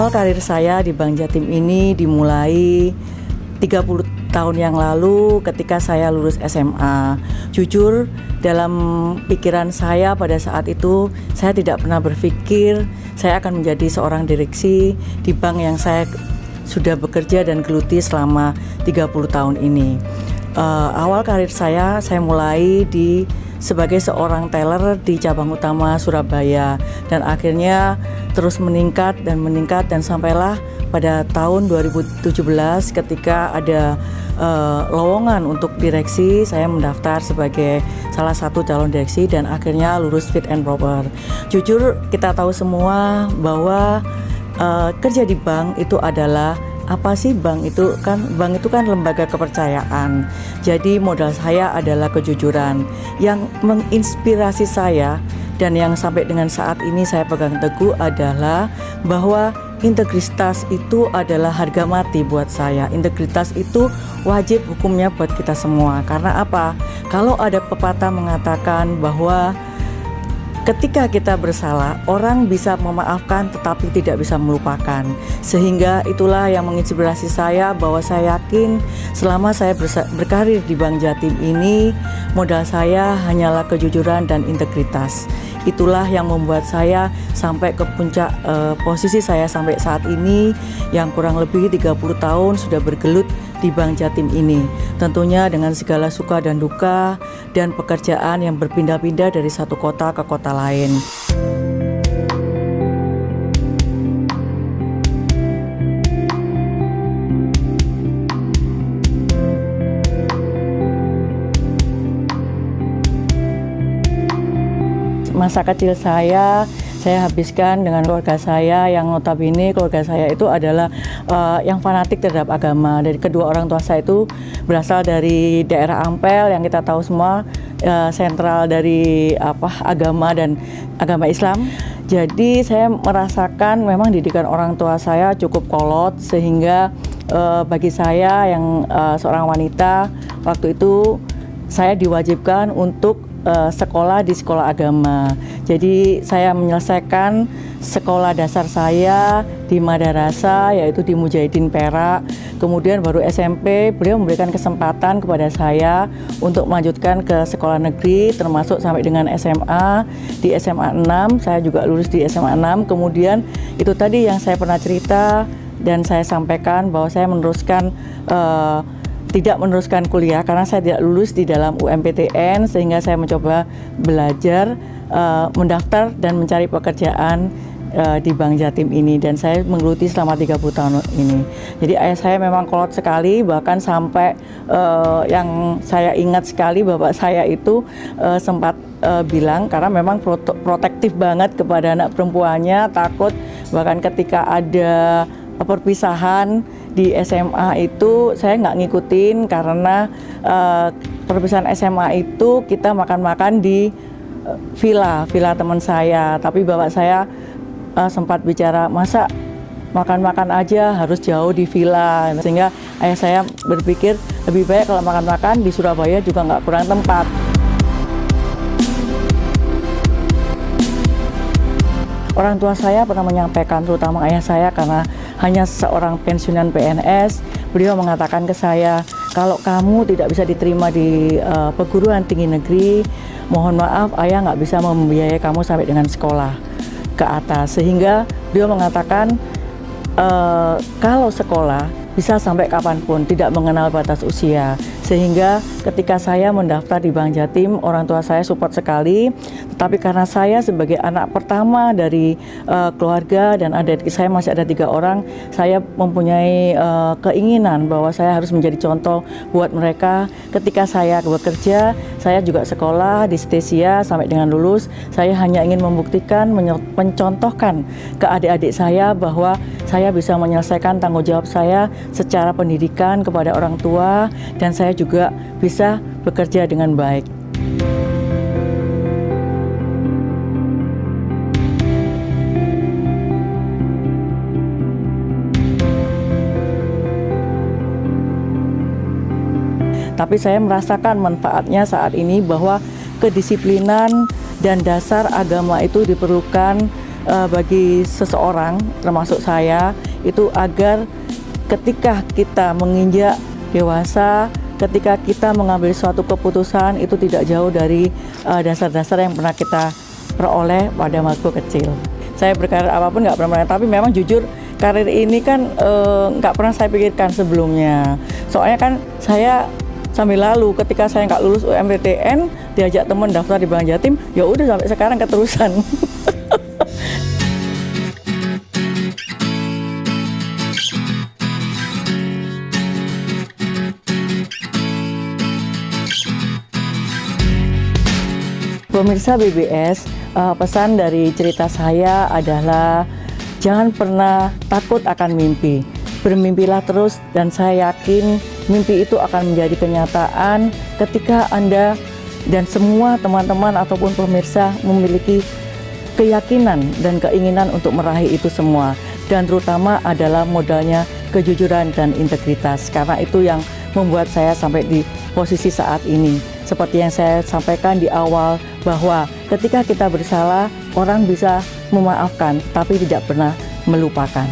Awal karir saya di Bank Jatim ini dimulai 30 tahun yang lalu ketika saya lulus SMA. Jujur, dalam pikiran saya pada saat itu, saya tidak pernah berpikir saya akan menjadi seorang direksi di bank yang saya sudah bekerja dan geluti selama 30 tahun ini. Awal karir saya mulai sebagai seorang teller di cabang utama Surabaya, dan akhirnya terus meningkat dan sampailah pada tahun 2017 ketika ada lowongan untuk direksi, saya mendaftar sebagai salah satu calon direksi dan akhirnya lulus fit and proper. Jujur, kita tahu semua bahwa kerja di bank itu adalah apa sih? Bank itu kan lembaga kepercayaan. Jadi modal saya adalah kejujuran. Yang menginspirasi saya dan yang sampai dengan saat ini saya pegang teguh adalah bahwa integritas itu adalah harga mati buat saya. Integritas itu wajib hukumnya buat kita semua. Karena apa? Kalau ada pepatah mengatakan bahwa ketika kita bersalah, orang bisa memaafkan tetapi tidak bisa melupakan. Sehingga itulah yang menginspirasi saya, bahwa saya yakin selama saya berkarir di Bank Jatim ini, modal saya hanyalah kejujuran dan integritas. Itulah yang membuat saya sampai ke puncak posisi saya sampai saat ini, yang kurang lebih 30 tahun sudah bergelut di Bank Jatim ini. Tentunya dengan segala suka dan duka dan pekerjaan yang berpindah-pindah dari satu kota ke kota lain. Masa kecil saya habiskan dengan keluarga saya, yang notabene keluarga saya itu adalah yang fanatik terhadap agama. Dari kedua orang tua saya itu berasal dari daerah Ampel, yang kita tahu semua sentral dari agama dan agama Islam. Jadi saya merasakan memang didikan orang tua saya cukup kolot, sehingga bagi saya yang seorang wanita waktu itu saya diwajibkan untuk sekolah di sekolah agama. Jadi saya menyelesaikan sekolah dasar saya di madrasah, yaitu di Mujahidin Perak. Kemudian baru SMP beliau memberikan kesempatan kepada saya untuk melanjutkan ke sekolah negeri, termasuk sampai dengan SMA. Di SMA 6, saya juga lulus di SMA 6. Kemudian itu tadi yang saya pernah cerita dan saya sampaikan bahwa saya tidak meneruskan kuliah karena saya tidak lulus di dalam UMPTN, sehingga saya mencoba belajar, mendaftar dan mencari pekerjaan di Bank Jatim ini, dan saya menggeluti selama 30 tahun ini. Jadi ayah saya memang kolot sekali, bahkan sampai yang saya ingat sekali bapak saya itu sempat bilang, karena memang protektif banget kepada anak perempuannya, takut bahkan ketika ada perpisahan di SMA itu saya nggak ngikutin, karena perpisahan SMA itu kita makan-makan di villa teman saya. Tapi bapak saya sempat bicara, masa makan-makan aja harus jauh di villa, sehingga ayah saya berpikir lebih baik kalau makan-makan di Surabaya juga nggak kurang tempat. Orang tua saya pernah menyampaikan, terutama ayah saya karena hanya seorang pensiunan PNS, beliau mengatakan ke saya, kalau kamu tidak bisa diterima di perguruan tinggi negeri, mohon maaf ayah nggak bisa membiayai kamu sampai dengan sekolah ke atas. Sehingga beliau mengatakan kalau sekolah bisa sampai kapanpun, tidak mengenal batas usia. Sehingga ketika saya mendaftar di Bank Jatim, orang tua saya support sekali. Tetapi karena saya sebagai anak pertama dari keluarga dan adik saya masih ada 3 orang, saya mempunyai keinginan bahwa saya harus menjadi contoh buat mereka. Ketika saya bekerja, saya juga sekolah di Stesia sampai dengan lulus. Saya hanya ingin membuktikan, mencontohkan ke adik-adik saya bahwa saya bisa menyelesaikan tanggung jawab saya secara pendidikan kepada orang tua, dan saya juga bisa bekerja dengan baik. Tapi saya merasakan manfaatnya saat ini, bahwa kedisiplinan dan dasar agama itu diperlukan bagi seseorang, termasuk saya, itu agar ketika kita menginjak dewasa, ketika kita mengambil suatu keputusan itu tidak jauh dari dasar-dasar yang pernah kita peroleh pada waktu kecil. Saya berkarir apapun nggak pernah, tapi memang jujur karir ini kan nggak pernah saya pikirkan sebelumnya. Soalnya kan saya sambil lalu ketika saya nggak lulus UMPTN diajak teman daftar di Bank Jatim, ya udah sampai sekarang keterusan. Pemirsa BBS, pesan dari cerita saya adalah jangan pernah takut akan mimpi. Bermimpilah terus dan saya yakin mimpi itu akan menjadi kenyataan ketika Anda dan semua teman-teman ataupun pemirsa memiliki keyakinan dan keinginan untuk meraih itu semua. Dan terutama adalah modalnya kejujuran dan integritas. Karena itu yang membuat saya sampai di posisi saat ini. Seperti yang saya sampaikan di awal bahwa ketika kita bersalah, orang bisa memaafkan tapi tidak pernah melupakan.